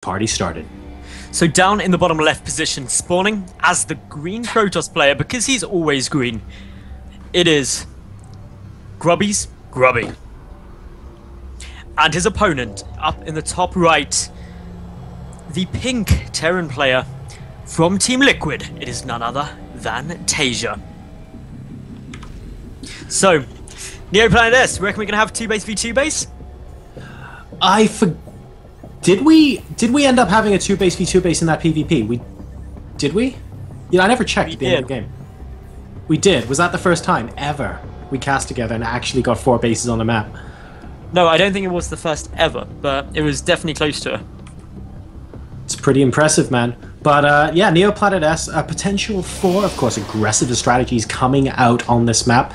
Party started. So down in the bottom left position, spawning as the green Protoss player, because he's always green, it is Grubby's Grubby. And his opponent, up in the top right, the pink Terran player from Team Liquid. It is none other than Taeja. So, Neoplanet S, you reckon we can have 2 base v 2 base? Did we end up having a 2 base v 2 base in that PvP? Did we? Yeah, I never checked at the end of the game. We did. Was that the first time ever we cast together and actually got 4 bases on the map? No, I don't think it was the first ever, but it was definitely close to it. It's pretty impressive, man. But yeah, Neoplanet S, a potential for, of course, aggressive strategies coming out on this map.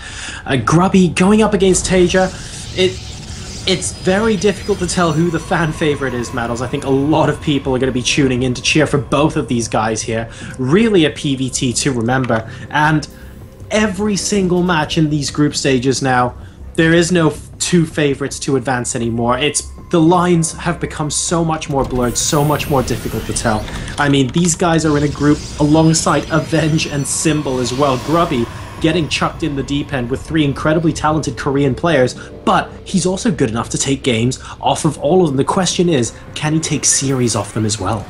Grubby going up against Taeja. It's very difficult to tell who the fan favorite is, Maddles. I think a lot of people are going to be tuning in to cheer for both of these guys here. Really a PVT to remember. And every single match in these group stages now, there is no 2 favorites to advance anymore. The lines have become so much more blurred, so much more difficult to tell. I mean, these guys are in a group alongside Avenge and Symbol as well. Grubby getting chucked in the deep end with 3 incredibly talented Korean players, but he's also good enough to take games off of all of them. The question is, can he take series off them as well?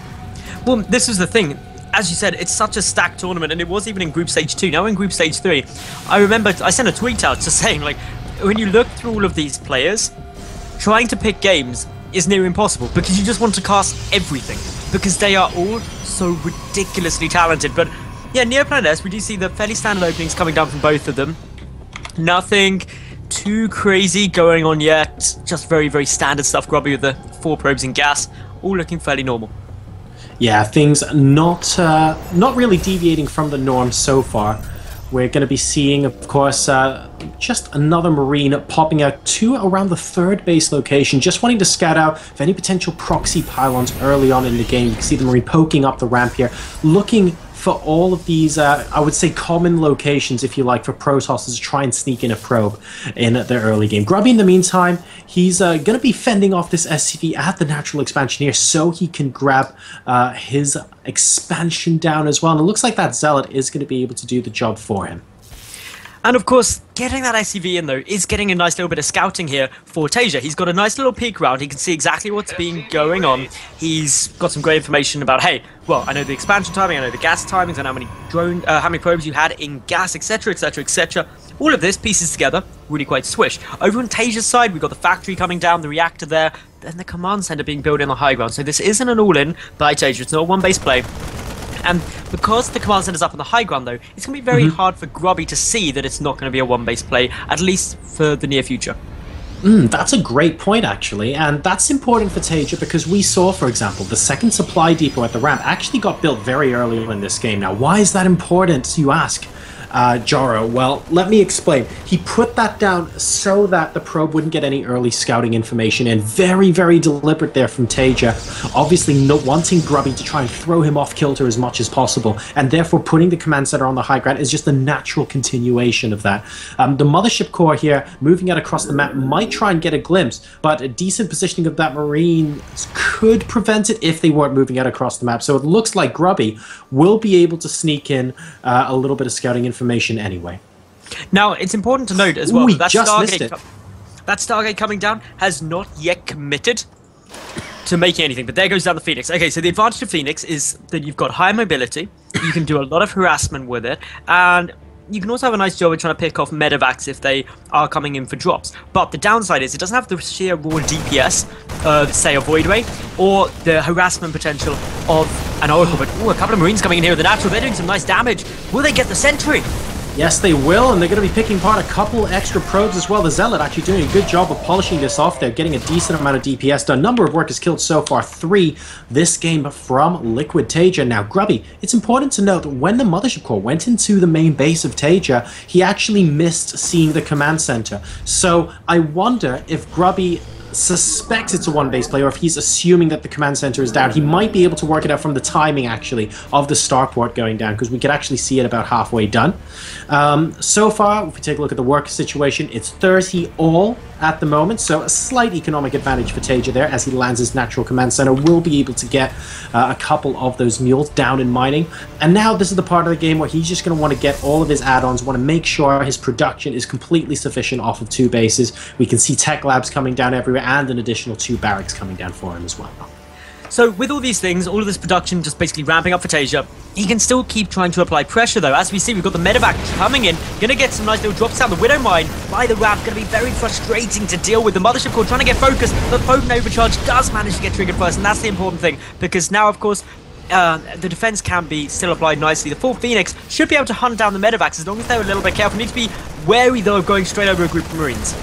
Well, this is the thing. As you said, it's such a stacked tournament, and it was even in Group Stage 2. Now in Group Stage 3, I remember I sent a tweet out just saying, like, when you look through all of these players, trying to pick games is near impossible because you just want to cast everything because they are all so ridiculously talented. But yeah, Neoplanet S, we do see the fairly standard openings coming down from both of them. Nothing too crazy going on yet. Just very, very standard stuff. Grubby with the 4 probes in gas, all looking fairly normal. Yeah, things not really deviating from the norm so far. We're going to be seeing, of course, just another Marine popping out to around the 3rd base location, just wanting to scout out for any potential proxy pylons early on in the game. You can see the Marine poking up the ramp here, looking for all of these, I would say, common locations, if you like, for Protosses to try and sneak in a probe in the early game. Grubby, in the meantime, he's going to be fending off this SCV at the natural expansion here so he can grab his expansion down as well. And it looks like that Zealot is going to be able to do the job for him. And of course, getting that SCV in, though, is getting a nice little bit of scouting here for Taeja. He's got a nice little peek around. He can see exactly what's been going on. He's got some great information about, hey, well, I know the expansion timing, I know the gas timings, I know how many probes you had in gas, etc., etc., etc. All of this pieces together really quite swish. Over on Taeja's side, we've got the factory coming down, the reactor there, then the command center being built in the high ground. So this isn't an all-in by Taeja. It's not a one-base play. And because the command center's up on the high ground, though, it's going to be very hard for Grubby to see that it's not going to be a one-base play, at least for the near future. That's a great point, actually, and that's important for Taeja because we saw, for example, the 2nd supply depot at the ramp actually got built very early in this game. Now, why is that important, you ask? Joro, well, let me explain. He put that down so that the probe wouldn't get any early scouting information, and very, very deliberate there from Taeja. Obviously not wanting Grubby to try and throw him off kilter as much as possible, and therefore putting the command center on the high ground is just a natural continuation of that. The mothership core here, moving out across the map, might try and get a glimpse, but a decent positioning of that Marine could prevent it if they weren't moving out across the map. So it looks like Grubby will be able to sneak in a little bit of scouting information anyway. Now, it's important to note as well that that Stargate coming down has not yet committed to making anything, but there goes down the Phoenix. Okay, so the advantage of Phoenix is that you've got high mobility, you can do a lot of harassment with it, and you can also have a nice job of trying to pick off medevacs if they are coming in for drops. But the downside is it doesn't have the sheer raw DPS of, say, a Void Ray, or the harassment potential of an Oracle. But a couple of Marines coming in here with the natural, they're doing some nice damage. Will they get the Sentry? Yes, they will, and they're going to be picking apart a couple extra probes as well. The Zealot actually doing a good job of polishing this off. They're getting a decent amount of DPS done. Number of workers killed so far, 3 this game from Liquid.Taeja. Now, Grubby, it's important to note that when the Mothership Core went into the main base of Taeja, he actually missed seeing the command center. So I wonder if Grubby suspects it's a one-base play, or if he's assuming that the command center is down. He might be able to work it out from the timing, actually, of the starport going down, because we could actually see it about halfway done. So far, if we take a look at the work situation, it's 30 all at the moment, so a slight economic advantage for Taeja there as he lands his natural command center. Will be able to get a couple of those mules down in mining. And now this is the part of the game where he's just going to want to get all of his add-ons, want to make sure his production is completely sufficient off of 2 bases. We can see tech labs coming down everywhere and an additional 2 barracks coming down for him as well. So with all these things, all of this production just basically ramping up for Taeja, he can still keep trying to apply pressure though. As we see, we've got the medevac coming in, gonna get some nice little drops down. The Widow Mine by the ramp, gonna be very frustrating to deal with. The Mothership Core trying to get focused, but potent overcharge does manage to get triggered first, and that's the important thing, because now of course the defense can be still applied nicely. The full Phoenix should be able to hunt down the medevacs as long as they're a little bit careful. Need to be wary though of going straight over a group of Marines.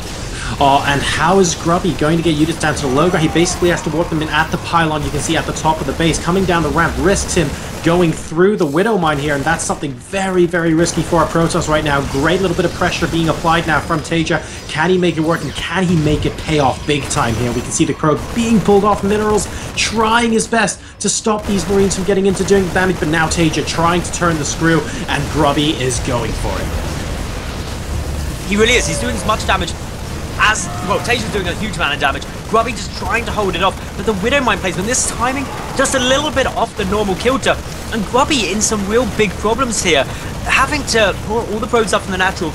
Oh, and how is Grubby going to get units down to the low ground? He basically has to walk them in at the pylon. You can see at the top of the base. Coming down the ramp risks him going through the Widow Mine here, and that's something very, very risky for our Protoss right now. Great little bit of pressure being applied now from Taeja. Can he make it work, and can he make it pay off big time here? We can see the Crow being pulled off minerals, trying his best to stop these Marines from getting into doing damage, but now Taeja trying to turn the screw, and Grubby is going for it. He really is. He's doing as much damage as, well, Taeja's doing a huge amount of damage. Grubby just trying to hold it off, but the Widow Mine placement, this timing, just a little bit off the normal kilter. And Grubby in some real big problems here. Having to pour all the probes up from the natural,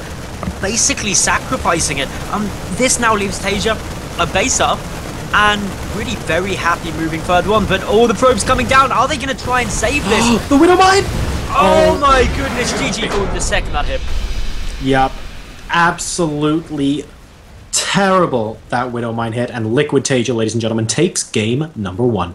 basically sacrificing it. This now leaves Taeja a base up, and really very happy moving further on. But all the probes coming down, are they going to try and save this? The Widow Mine! Oh my goodness, GG for the second that hit. Yep, absolutely terrible that Widow Mine hit, and Liquid.Taeja, ladies and gentlemen, takes game number 1.